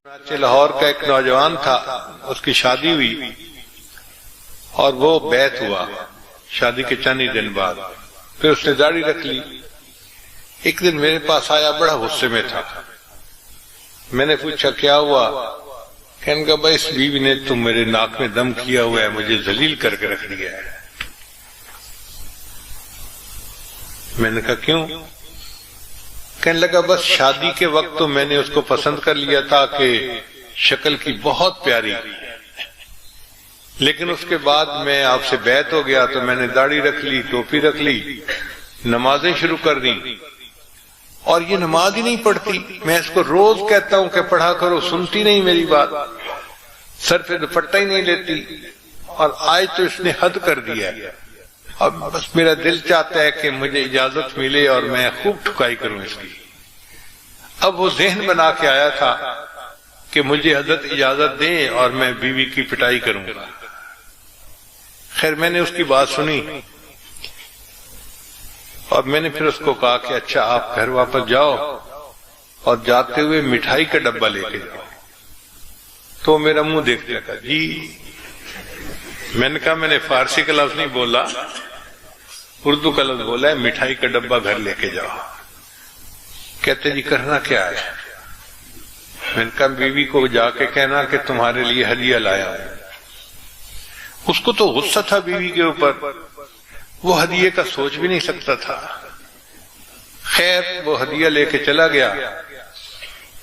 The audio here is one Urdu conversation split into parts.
چنانچہ لاہور کا ایک نوجوان تھا، اس کی شادی ہوئی اور وہ بیعت ہوا شادی کے چند ہی دن بعد. پھر اس نے داڑھی رکھ لی. ایک دن میرے پاس آیا، بڑا غصے میں تھا. میں نے پوچھا کیا ہوا؟ کہنے کا بھائی اس بیوی نے تو میرے ناک میں دم کیا ہوا ہے، مجھے ذلیل کر کے رکھ دیا ہے. میں نے کہا کیوں؟ کہنے لگا بس شادی کے وقت تو میں نے اس کو پسند کر لیا تھا کہ شکل کی بہت پیاری، لیکن اس کے بعد میں آپ سے بیعت ہو گیا تو میں نے داڑھی رکھ لی، ٹوپی رکھ لی، نمازیں شروع کر دی، اور یہ نماز ہی نہیں پڑھتی. میں اس کو روز کہتا ہوں کہ پڑھا کرو، سنتی نہیں میری بات، سر پہ دوپٹہ ہی نہیں لیتی، اور آج تو اس نے حد کر دیا ہے. اب بس میرا دل چاہتا ہے کہ مجھے اجازت ملے اور میں خوب ٹھکائی کروں اس کی. اب وہ ذہن بنا کے آیا تھا کہ مجھے حضرت اجازت دیں اور میں بیوی کی پٹائی کروں گا. خیر میں نے اس کی بات سنی اور میں نے پھر اس کو کہا کہ اچھا آپ گھر واپس جاؤ اور جاتے ہوئے مٹھائی کا ڈبہ لے کے جاؤ. تو میرا منہ دیکھ لگا. جی میں نے کہا میں نے فارسی کا لفظ نہیں بولا، اردو کا لفظ بولا ہے، مٹھائی کا ڈبہ گھر لے کے جاؤ. کہتے جی کرنا کیا ہے؟ میں نے کہا بیوی کو جا کے کہنا کہ تمہارے لیے ہدیہ لایا ہوں. اس کو تو غصہ تھا بیوی کے اوپر، وہ ہدیے کا سوچ بھی نہیں سکتا تھا. خیر وہ ہدیہ لے کے چلا گیا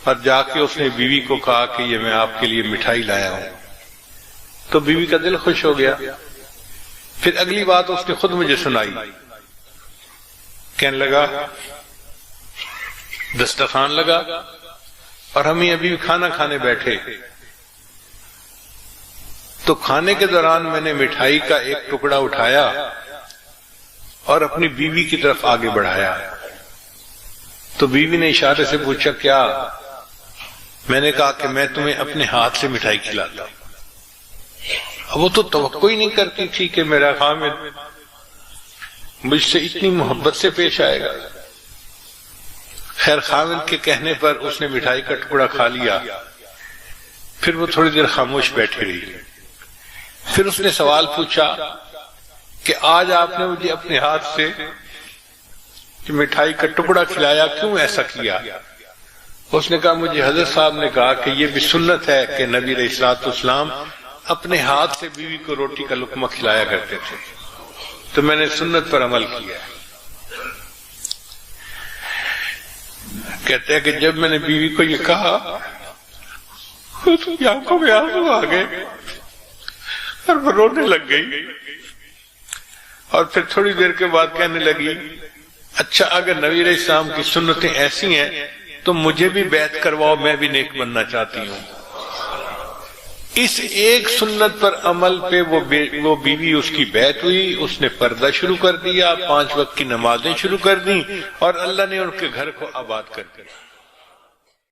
اور جا کے اس نے بیوی کو کہا کہ یہ میں آپ کے لیے مٹھائی لایا ہوں. تو بیوی کا دل خوش ہو گیا. پھر اگلی بات اس نے خود مجھے سنائی. کہنے لگا دسترخوان لگا اور ہم ہی ابھی کھانا کھانے بیٹھے، تو کھانے کے دوران میں نے مٹھائی کا ایک ٹکڑا اٹھایا اور اپنی بیوی کی طرف آگے بڑھایا. تو بیوی نے اشارے سے پوچھا کیا؟ میں نے کہا کہ میں تمہیں اپنے ہاتھ سے مٹھائی کھلاتا ہوں. وہ تو توقع ہی نہیں کرتی تھی کہ میرا خامد مجھ سے اتنی محبت سے پیش آئے گا. خیر خامد کے کہنے پر اس نے مٹھائی کا ٹکڑا کھا لیا. پھر وہ تھوڑی دیر خاموش بیٹھی رہی. پھر اس نے سوال پوچھا کہ آج آپ نے مجھے اپنے ہاتھ سے مٹھائی کا ٹکڑا کھلایا، کیوں ایسا کیا؟ اس نے کہا مجھے حضرت صاحب نے کہا کہ یہ بھی سنت ہے کہ نبی علیہ الصلوۃ والسلام اپنے ہاتھ سے بیوی کو روٹی کا لقمہ کھلایا کرتے تھے، تو میں نے سنت پر عمل کیا. کہتے ہیں کہ جب میں نے بیوی کو یہ کہا تو آنکھوں میں آنسو آ گئے اور وہ رونے لگ گئی. اور پھر تھوڑی دیر کے بعد کہنے لگی اچھا اگر نبی علیہ السلام کی سنتیں ایسی ہیں تو مجھے بھی بیعت کرواؤ، میں بھی نیک بننا چاہتی ہوں. اس ایک سنت پر عمل پہ وہ بیوی اس کی بیعت ہوئی، اس نے پردہ شروع کر دیا، 5 وقت کی نمازیں شروع کر دیں، اور اللہ نے ان کے گھر کو آباد کر دیا.